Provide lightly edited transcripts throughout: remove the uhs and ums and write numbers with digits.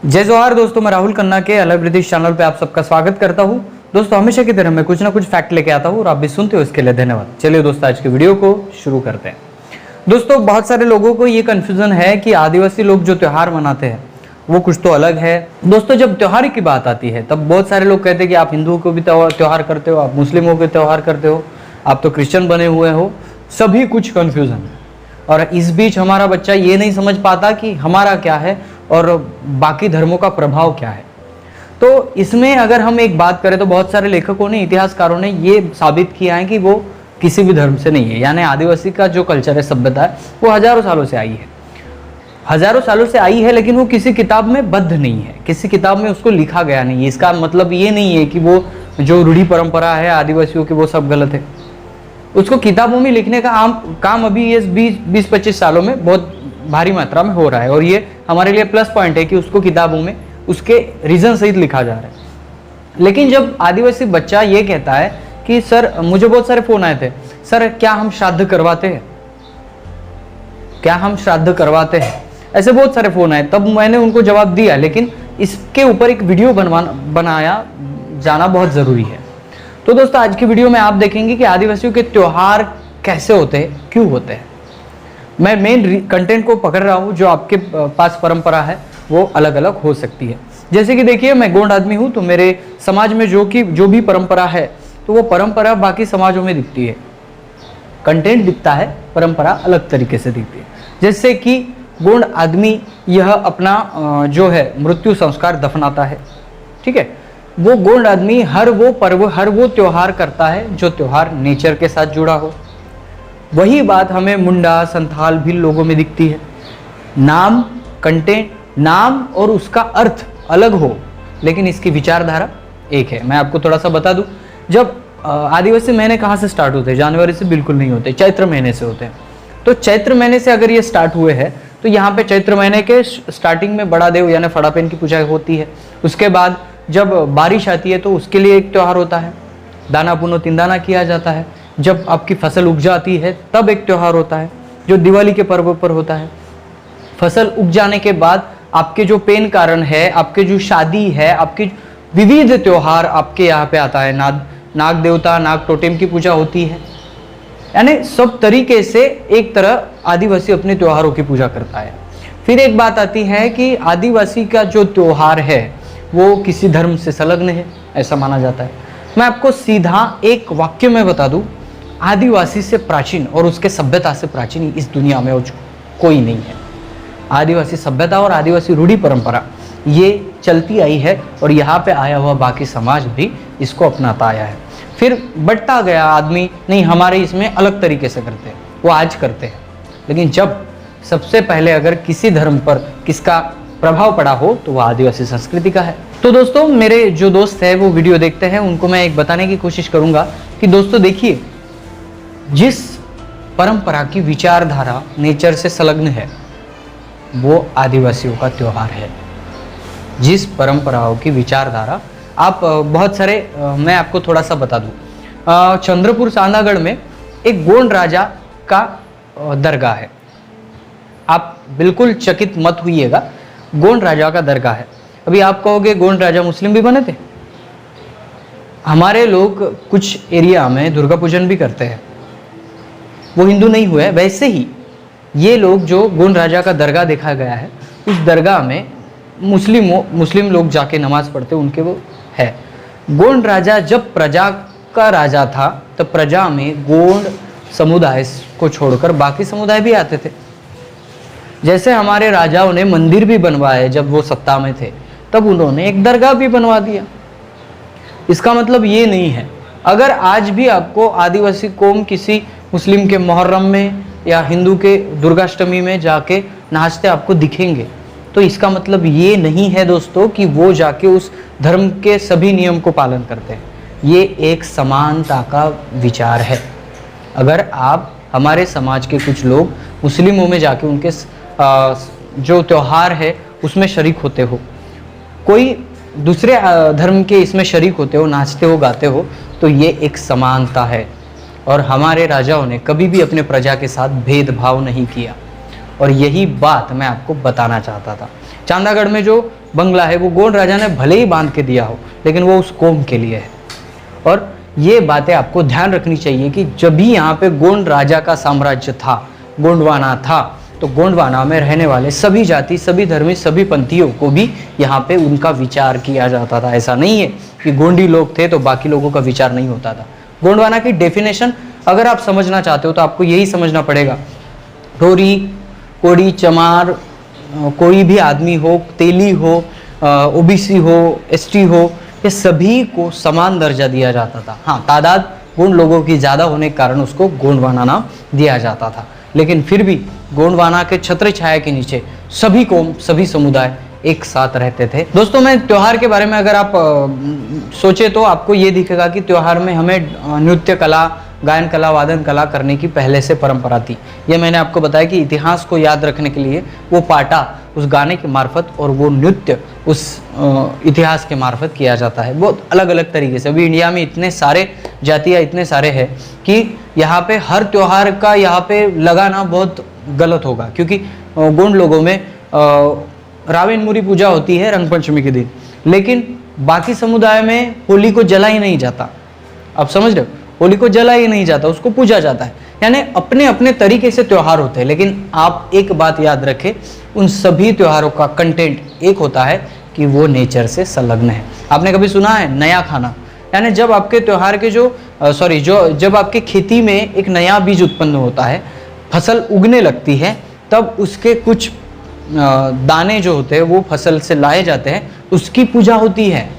जय जोहार दोस्तों, मैं राहुल खन्ना के अलग ब्रिटिश चैनल पे आप सबका स्वागत करता हूँ। दोस्तों हमेशा की तरह मैं कुछ ना कुछ फैक्ट लेके आता हूँ और आप भी सुनते हो, इसके लिए धन्यवाद। चलिए दोस्तों आज की वीडियो को शुरू करते हैं। दोस्तों बहुत सारे लोगों को ये कंफ्यूजन है कि आदिवासी लोग जो त्योहार मनाते हैं वो कुछ तो अलग है। दोस्तों जब त्योहार की बात आती है तब बहुत सारे लोग कहते हैं कि आप हिंदुओं को भी त्योहार करते हो, आप मुस्लिमों के त्योहार करते हो, आप तो क्रिश्चियन बने हुए हो, सभी कुछ कंफ्यूजन है। और इस बीच हमारा बच्चा ये नहीं समझ पाता कि हमारा क्या है और बाकी धर्मों का प्रभाव क्या है। तो इसमें अगर हम एक बात करें तो बहुत सारे लेखकों ने, इतिहासकारों ने ये साबित किया है कि वो किसी भी धर्म से नहीं है। यानी आदिवासी का जो कल्चर है, सभ्यता है, वो हजारों सालों से आई है, हजारों सालों से आई है, लेकिन वो किसी किताब में बद्ध नहीं है, किसी किताब में उसको लिखा गया नहीं है। इसका मतलब ये नहीं है कि वो जो रूढ़ी परंपरा है आदिवासियों की वो सब गलत है। उसको किताबों में लिखने का काम अभी ये 20-25 सालों में बहुत भारी मात्रा में हो रहा है, और ये हमारे लिए प्लस पॉइंट है कि उसको किताबों में उसके रीजन सहित लिखा जा रहा है। लेकिन जब आदिवासी बच्चा ये कहता है कि सर, मुझे बहुत सारे फोन आए थे, सर क्या हम श्राद्ध करवाते हैं, क्या हम श्राद्ध करवाते हैं, ऐसे बहुत सारे फोन आए। तब मैंने उनको जवाब दिया, लेकिन इसके ऊपर एक वीडियो बनाया जाना बहुत जरूरी है। तो दोस्तों आज की वीडियो में आप देखेंगे कि आदिवासियों के त्योहार कैसे होते हैं, क्यों होते हैं। मैं मेन कंटेंट को पकड़ रहा हूँ, जो आपके पास परंपरा है वो अलग अलग हो सकती है। जैसे कि देखिए, मैं गोंड आदमी हूँ, तो मेरे समाज में जो भी परंपरा है तो वो परंपरा बाकी समाजों में दिखती है, कंटेंट दिखता है, परंपरा अलग तरीके से दिखती है। जैसे कि गोंड आदमी यह अपना जो है मृत्यु संस्कार दफनाता है, ठीक है। वो गोंड आदमी हर वो पर्व, हर वो त्योहार करता है जो त्योहार नेचर के साथ जुड़ा हो। वही बात हमें मुंडा, संथाल भी लोगों में दिखती है। नाम, कंटेंट, नाम और उसका अर्थ अलग हो, लेकिन इसकी विचारधारा एक है। मैं आपको थोड़ा सा बता दूं, जब आदिवासी महीने कहाँ से स्टार्ट होते हैं? जनवरी से बिल्कुल नहीं होते, चैत्र महीने से होते हैं। तो चैत्र महीने से अगर ये स्टार्ट हुए हैं तो यहाँ पे चैत्र महीने के स्टार्टिंग में बड़ा देव यानी फड़ापेन की पूजा होती है। उसके बाद जब बारिश आती है तो उसके लिए एक त्यौहार होता है, दाना पुनो तिंदाना किया जाता है। जब आपकी फसल उग जाती है तब एक त्यौहार होता है जो दिवाली के पर्व पर होता है। फसल उग जाने के बाद आपके जो पेन कारण है, आपके जो शादी है, आपके विविध त्योहार आपके यहाँ पे आता है। नाग देवता, नाग टोटेम की पूजा होती है। यानी सब तरीके से एक तरह आदिवासी अपने त्योहारों की पूजा करता है। फिर एक बात आती है कि आदिवासी का जो त्योहार है वो किसी धर्म से संलग्न है, ऐसा माना जाता है। मैं आपको सीधा एक वाक्य में बता दूं, आदिवासी से प्राचीन और उसके सभ्यता से प्राचीन इस दुनिया में कोई नहीं है। आदिवासी सभ्यता और आदिवासी रूढ़ी परंपरा ये चलती आई है, और यहाँ पे आया हुआ बाकी समाज भी इसको अपनाता आया है। फिर बढ़ता गया आदमी, नहीं हमारे इसमें अलग तरीके से करते हैं, वो आज करते हैं। लेकिन जब सबसे पहले अगर किसी धर्म पर किसका प्रभाव पड़ा हो तो वह आदिवासी संस्कृति का है। तो दोस्तों मेरे जो दोस्त है वो वीडियो देखते हैं, उनको मैं एक बताने की कोशिश करूंगा कि दोस्तों देखिए, जिस परंपरा की विचारधारा नेचर से संलग्न है वो आदिवासियों का त्योहार है। जिस परंपराओं की विचारधारा आप बहुत सारे, मैं आपको थोड़ा सा बता दूं, चंद्रपुर सांदागढ़ में एक गोंड राजा का दरगाह है। आप बिल्कुल चकित मत हुइएगा, गोंड राजा का दरगाह है। अभी आप कहोगे गोंड राजा मुस्लिम भी बने थे? हमारे लोग कुछ एरिया में दुर्गा पूजन भी करते हैं, वो हिंदू नहीं हुए। वैसे ही ये लोग जो गोंड राजा का दरगाह देखा गया है, उस दरगाह में मुस्लिम लोग जाके नमाज पढ़ते, उनके वो है। गोंड राजा जब प्रजा का राजा था तब प्रजा में गोंड समुदाय को छोड़कर बाकी समुदाय भी आते थे। जैसे हमारे राजाओं ने मंदिर भी बनवाए जब वो सत्ता में थे, तब उन्होंने एक दरगाह भी बनवा दिया। इसका मतलब ये नहीं है, अगर आज भी आपको आदिवासी कौम किसी मुस्लिम के मुहर्रम में या हिंदू के दुर्गाष्टमी में जाके नाचते आपको दिखेंगे, तो इसका मतलब ये नहीं है दोस्तों कि वो जाके उस धर्म के सभी नियम को पालन करते हैं। ये एक समानता का विचार है। अगर आप हमारे समाज के कुछ लोग मुस्लिमों में जाके उनके जो त्यौहार है उसमें शरीक होते हो, कोई दूसरे धर्म के इसमें शरीक होते हो, नाचते हो, गाते हो, तो ये एक समानता है। और हमारे राजाओं ने कभी भी अपने प्रजा के साथ भेदभाव नहीं किया। और यही बात मैं आपको बताना चाहता था। चांदागढ़ में जो बंगला है वो गोंड राजा ने भले ही बांध के दिया हो, लेकिन वो उस कौम के लिए है। और ये बातें आपको ध्यान रखनी चाहिए कि जब भी यहाँ पे गोंड राजा का साम्राज्य था, गोंडवाना था, तो गोंडवाना में रहने वाले सभी जाति, सभी धर्मी, सभी पंथियों को भी यहाँ पे उनका विचार किया जाता था। ऐसा नहीं है कि गोंडी लोग थे तो बाकी लोगों का विचार नहीं होता था। गोंडवाना की डेफिनेशन अगर आप समझना चाहते हो तो आपको यही समझना पड़ेगा, ठोरी, कोड़ी, चमार, कोई भी आदमी हो, तेली हो, ओबीसी हो, एसटी हो, ये सभी को समान दर्जा दिया जाता था। हाँ, तादाद गोंड लोगों की ज़्यादा होने के कारण उसको गोंडवाना नाम दिया जाता था, लेकिन फिर भी गोंडवाना के छत्र छाया के नीचे सभी कौम, सभी समुदाय एक साथ रहते थे। दोस्तों, मैं त्योहार के बारे में अगर आप सोचे तो आपको ये दिखेगा कि त्योहार में हमें नृत्य कला, गायन कला, वादन कला करने की पहले से परंपरा थी। ये मैंने आपको बताया कि इतिहास को याद रखने के लिए वो पाटा उस गाने के मार्फत और वो नृत्य उस इतिहास के मार्फत किया जाता है, बहुत अलग अलग तरीके से। अभी इंडिया में इतने सारे जातियाँ, इतने सारे हैं कि यहाँ पे हर त्योहार का यहाँ पे लगाना बहुत गलत होगा, क्योंकि गोंड लोगों में रावण मुरी पूजा होती है रंग पंचमी के दिन, लेकिन बाकी समुदाय में होली को जला ही नहीं जाता। आप समझ रहे हो, होली को जला ही नहीं जाता, उसको पूजा जाता है। यानी अपने अपने तरीके से त्योहार होते हैं, लेकिन आप एक बात याद रखें, उन सभी त्योहारों का कंटेंट एक होता है कि वो नेचर से संलग्न है। आपने कभी सुना है नया खाना? यानी जब आपके त्योहार के जब आपके खेती में एक नया बीज उत्पन्न होता है, फसल उगने लगती है, तब उसके कुछ दाने जो होते हैं वो फसल से लाए जाते हैं, उसकी पूजा होती है।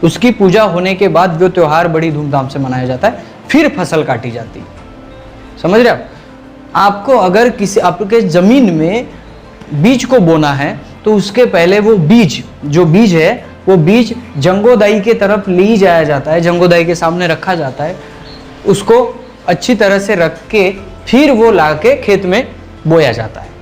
उसकी पूजा होने के बाद वो त्योहार बड़ी धूमधाम से मनाया जाता है, फिर फसल काटी जाती है। समझ रहे हो? आपको अगर किसी आपके जमीन में बीज को बोना है तो उसके पहले वो बीज है वो बीज जंगोदाई के तरफ ले जाया जाता है, जंगोदाई के सामने रखा जाता है, उसको अच्छी तरह से रख के फिर वो लाके खेत में बोया जाता है।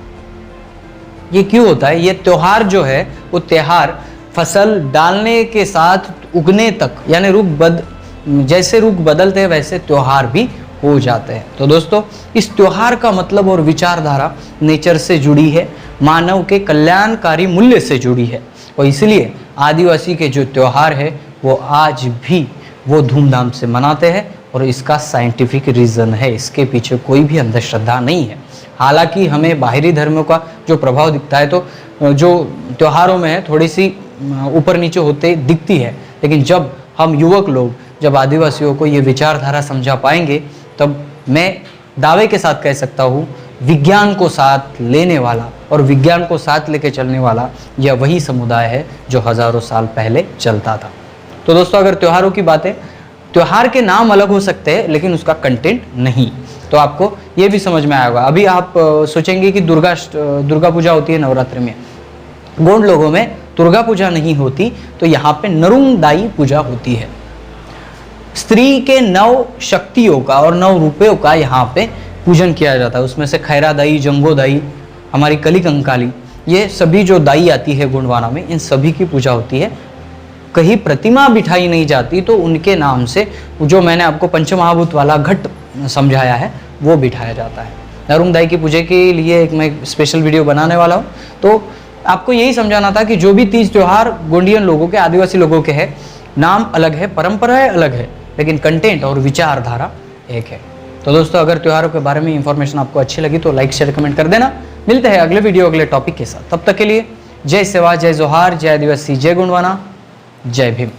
ये क्यों होता है? ये त्योहार जो है वो त्योहार फसल डालने के साथ उगने तक, यानी जैसे रुख बदलते हैं वैसे त्योहार भी हो जाते हैं। तो दोस्तों, इस त्योहार का मतलब और विचारधारा नेचर से जुड़ी है, मानव के कल्याणकारी मूल्य से जुड़ी है, और इसलिए आदिवासी के जो त्योहार है वो आज भी वो धूमधाम से मनाते हैं, और इसका साइंटिफिक रीज़न है, इसके पीछे कोई भी अंधश्रद्धा नहीं है। हालांकि हमें बाहरी धर्मों का जो प्रभाव दिखता है, तो जो त्योहारों में है थोड़ी सी ऊपर नीचे होते दिखती है, लेकिन जब हम युवक लोग जब आदिवासियों को ये विचारधारा समझा पाएंगे, तब मैं दावे के साथ कह सकता हूँ, विज्ञान को साथ लेने वाला और विज्ञान को साथ लेके चलने वाला यह वही समुदाय है जो हजारों साल पहले चलता था। तो दोस्तों, अगर त्योहारों की बातें, त्योहार के नाम अलग हो सकते हैं लेकिन उसका कंटेंट नहीं, तो आपको ये भी समझ में आएगा। अभी आप सोचेंगे कि दुर्गा पूजा होती है नवरात्रि में, गोंड लोगों में दुर्गा पूजा नहीं होती, तो यहाँ पे नरुंगदाई पूजा होती है। स्त्री के 9 शक्तियों का और 9 रूपों का यहाँ पे पूजन किया जाता है। उसमें से खैरा दाई, जंगो दाई, हमारी कली कंकाली, ये सभी जो दाई आती है गोंडवाना में, इन सभी की पूजा होती है। कहीं प्रतिमा बिठाई नहीं जाती, तो उनके नाम से जो मैंने आपको पंचमहाभूत वाला घट समझाया है वो बिठाया जाता है। नरुंगदाई की पूजा के लिए एक मैं स्पेशल वीडियो बनाने वाला हूँ। तो आपको यही समझाना था कि जो भी तीज त्योहार गोंडियन लोगों के, आदिवासी लोगों के हैं, नाम अलग है, परंपराएं अलग है, लेकिन कंटेंट और विचारधारा एक है। तो दोस्तों, अगर त्योहारों के बारे में इंफॉर्मेशन आपको अच्छी लगी तो लाइक, शेयर, कमेंट कर देना। मिलते हैं अगले वीडियो, अगले टॉपिक के साथ। तब तक के लिए जय सेवा, जय जोहार, जय आदिवासी, जय गोंडवाना, जय भीम।